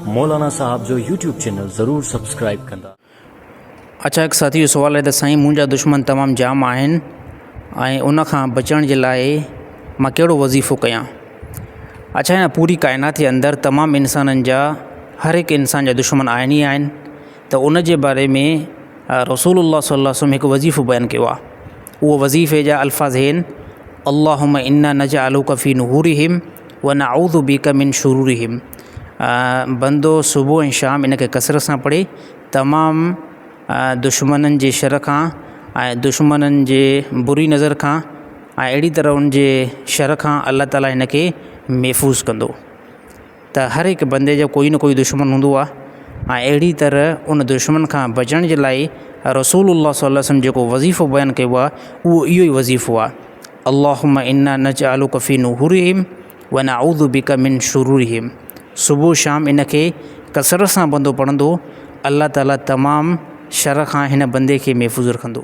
मौलाना साहब जो YouTube channel ज़रूर subscribe कंदा। अच्छा, एक साथी जो सवाल है त साईं मुंहिंजा दुश्मन तमामु जाम आहिनि ऐं उन खां बचण जे लाइ मां कहिड़ो वज़ीफ़ो कयां। अच्छा, हिन पूरी काइनात जे अंदरि तमामु इंसाननि जा हर हिकु इंसान जा दुश्मन आहिनि ई आहिनि। त उन जे बारे में रसूलुल्लाह सल्लल्लाहु अलैहि वसल्लम हिकु वज़ीफ़ो बयानु कयो आहे। उहो वज़ीफ़े जा अल्फ़ाज़ आहिनि, अल्लाहुम्मा इन्ना नजअलुका फ़ी नुहूरिहिम व नऊज़ु बिका मिन शुरूरिहिम। बंदो सुबुह ऐं शाम इन खे कसरत सां पढ़े, तमामु दुश्मननि जे शर खां ऐं दुश्मननि जे बुरी नज़र खां ऐं अहिड़ी तरह उन जे शर खां अल्लाह ताला हिन खे महफ़ूज़ कंदो। त हर हिकु बंदे जो कोई न कोई दुश्मन हूंदो आहे ऐं अहिड़ी तरह उन दुश्मन खां बचण जे लाइ रसूलुल्लाह सल्लल्लाहु अलैहि वसल्लम जेको वज़ीफ़ो बयानु कयो आहे उहो इहो ई वज़ीफ़ो आहे, अल्लाहुम्मा इन्ना नजअलुका फ़ी नुहूरिहिम व नऊज़ु बिका मिन शुरूरिहिम। सुबुह शाम इन खे कसरत सां बंदो पढ़ंदो, अल्लाह ताला तमामु शर खां हिन बंदे खे महफ़ूज़ रखंदो।